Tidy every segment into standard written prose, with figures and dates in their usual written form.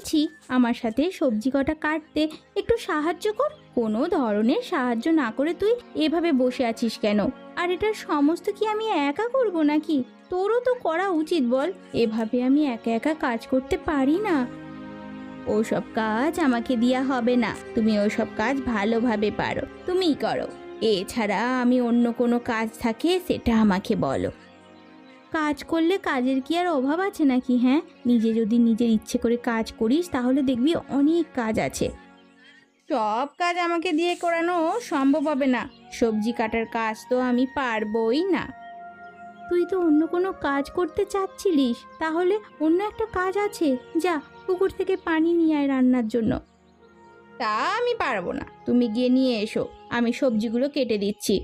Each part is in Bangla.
বলছি আমার সাথে সবজি কটা কাটতে একটু সাহায্য কর। কোনো ধরনের সাহায্য না করে তুই এভাবে বসে আছিস কেন? আর এটার সমস্ত কি আমি একা করব নাকি? তোরও তো করা উচিত বল। এভাবে আমি একা একা কাজ করতে পারি না। ওসব কাজ আমাকে দেয়া হবে না, তুমি ওসব কাজ ভালোভাবে পারো, তুমিই করো। এছাড়া আমি অন্য কোনো কাজ থাকে সেটা আমাকে বলো। কাজ করলে কাজের কি আর অভাব আছে নাকি? হ্যাঁ, নিজে যদি নিজের ইচ্ছে করে কাজ করিস তাহলে দেখবি অনেক কাজ আছে। সব কাজ আমাকে দিয়ে করানো সম্ভব হবে না। সবজি কাটার কাজ তো আমি পারবই না। তুই তো অন্য কোনো কাজ করতে চাচ্ছিলিস, তাহলে অন্য একটা কাজ আছে, যা পুকুর থেকে পানি নিয়ে আয় রান্নার জন্য। তা আমি পারবো না, তুমি গিয়ে নিয়ে এসো, আমি সবজিগুলো কেটে দিচ্ছি।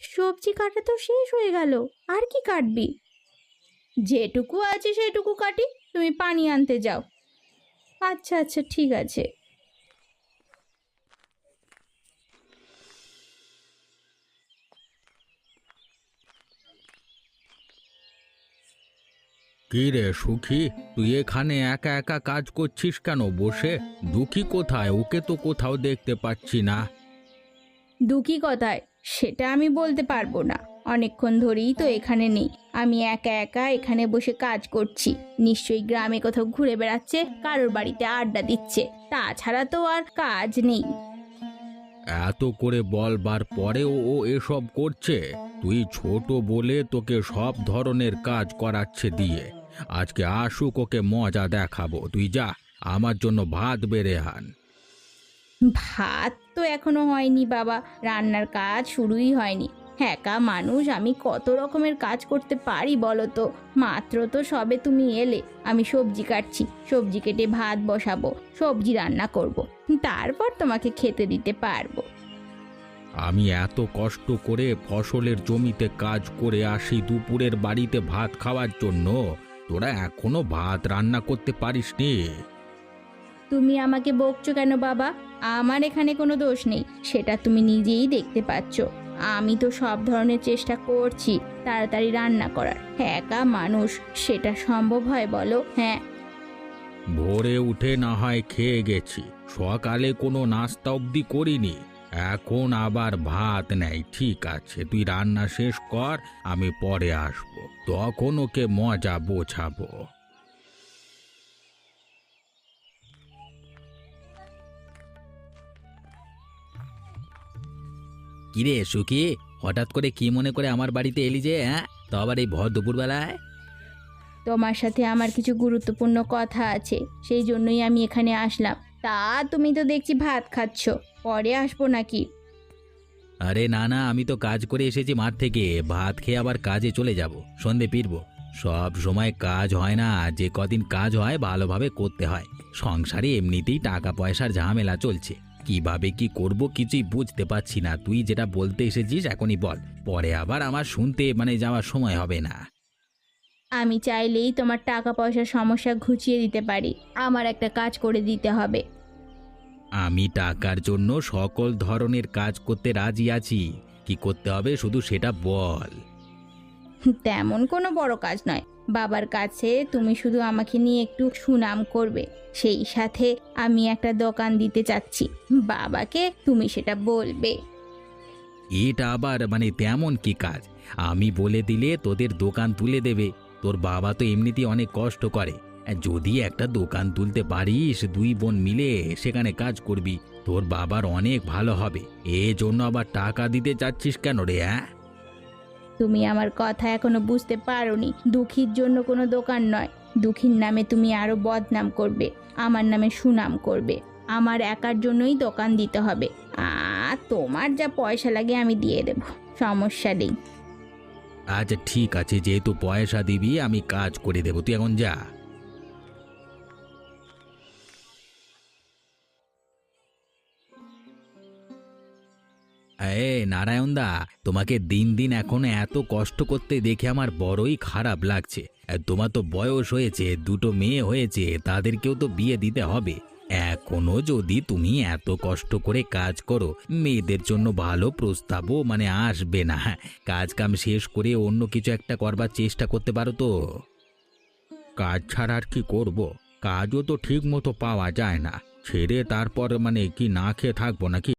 সবজি কাটা তো শেষ হয়ে গেল, আর কি কাটবি? যেটুকু আছে সেটুকু কাটি, তুমি পানি আনতে যাও। আচ্ছা আচ্ছা, ঠিক আছে। কি রে সুখী, তুই এখানে একা একা কাজ করছিস কেন বসে? দুঃখী কোথায়? ওকে তো কোথাও দেখতে পাচ্ছি না। দুঃখী কথায় সেটা আমি বলতে পারবো না, অনেকক্ষণ ধরেই তো এখানে নেই। আমি একা একা এখানে বসে কাজ করছি। নিশ্চয়ই গ্রামে কোথাও ঘুরে বেড়াচ্ছে, কারোর বাড়িতে আড্ডা দিচ্ছে, তাছাড়া তো আর কাজ নেই। এত করে বলবার পরেও ও এসব করছে? তুই ছোট বলে তোকে সব ধরনের কাজ করাচ্ছে দিয়ে। আজকে আসুক, ওকে মজা দেখাবো। তুই যা, আমার জন্য ভাত বেড়ে আন। ভাত তো এখনো হয়নি বাবা, রান্নার কাজ শুরুই হয়নি। একা মানুষ আমি কত রকমের কাজ করতে পারি বলো তো? মাত্র তো সবে তুমি এলে, আমি সবজি কাটছি, সবজি কেটে ভাত বসাবো, সবজি রান্না করব, তারপর তোমাকে খেতে দিতে পারবো। আমি এত কষ্ট করে ফসলের জমিতে কাজ করে আসি দুপুরের বাড়িতে ভাত খাওয়ার জন্য, তোরা এখনো ভাত রান্না করতে পারিসনি? তুমি আমাকে বকছো কেন বাবা? আমার এখানে কোনো দোষ নেই, সেটা তুমি নিজেই দেখতে পাচ্ছ। আমি তো সব ধরনের চেষ্টা করছি তাড়াতাড়ি রান্না করার। একা মানুষ, সেটা সম্ভব হয় বলো? হ্যাঁ। ভোরে উঠে না হয় খেয়ে গেছি, সকালে কোনো নাস্তা অবধি করিনি, এখন আবার ভাত নেই। ঠিক আছে, তুই রান্না শেষ কর, আমি পরে আসবো, তখন ওকে মজা বোঝাবো। কিরে সুখী, হঠাৎ করে কি মনে করে আমার বাড়িতে এলি যে? হ্যাঁ, তো আবার এই ভর দুপুরবেলায়? তোমার সাথে আমার কিছু গুরুত্বপূর্ণ কথা আছে, সেই জন্যই আমি এখানে আসলাম। তা তুমি তো দেখছি ভাত খাচ্ছ, পরে আসবো নাকি? আরে না না, আমি তো কাজ করে এসেছি মাঠ থেকে, ভাত খেয়ে আবার কাজে চলে যাব, সন্ধে ফিরবো। সব সময় কাজ হয় না, যে কদিন কাজ হয় ভালোভাবে করতে হয়। সংসারে এমনিতেই টাকা পয়সার ঝামেলা চলছে, কিভাবে কি করব কিছুই বুঝতে পারছি না। তুই যেটা বলতে এসেছিস এখনই বল, পরে আবার আমার শুনতে যাওয়ার সময় হবে না। আমি চাইলেই তোমার টাকা পয়সার সমস্যা ঘুচিয়ে দিতে পারি, আমার একটা কাজ করে দিতে হবে। আমি টাকার জন্য সকল ধরনের কাজ করতে রাজি আছি, কি করতে হবে শুধু সেটা বল। তেমন কোনো বড় কাজ নয়, বাবার কাছে তুমি শুধু আমাকে নিয়ে একটু সুনাম করবে, সেই সাথে আমি একটা দোকান দিতে চাচ্ছি, বাবাকে তুমি সেটা বলবে। এটা আবার তেমন কি কাজ? আমি বলে দিলে তোদের দোকান তুলে দেবে। তোর বাবা তো এমনিতেই অনেক কষ্ট করে, যদি একটা দোকান তুলতে পারিস, দুই বোন মিলে সেখানে কাজ করবি, তোর বাবার অনেক ভালো হবে। জন্য আবার টাকা দিতে চাচ্ছিস কেন রে? হ্যাঁ, তুমি আমার কথা এখনো বুঝতে পারোনি, দুঃখীর জন্য কোনো দোকান নয়, দুঃখীর নামে তুমি আরো বদনাম করবে, আমার নামে সুনাম করবে। আমার একার জন্যই দোকান দিতে হবে। তোমার যা পয়সা লাগে আমি দিয়ে দেব, সমস্যা নেই। আচ্ছা ঠিক আছে, যেহেতু পয়সা দিবি আমি কাজ করে দেবো, তুই এখন যা। নারায়ণ দা, তোমাকে দিন দিন এখন এত কষ্ট করতে দেখে আমার বড়ই খারাপ লাগছে। তোমার তো বয়স হয়েছে, দুটো মেয়ে হয়েছে, তাদেরকেও তো বিয়ে দিতে হবে। এখনো যদি তুমি এত কষ্ট করে কাজ করো, মেয়েদের জন্য ভালো প্রস্তাবও আসবে না। কাজ কাম শেষ করে অন্য কিছু একটা করবার চেষ্টা করতে পারো তো। কাজ ছাড়া আর কি করব? কাজও তো ঠিক মতো পাওয়া যায় না। ছেড়ে তারপর মানে কি না খেয়ে থাকবো নাকি?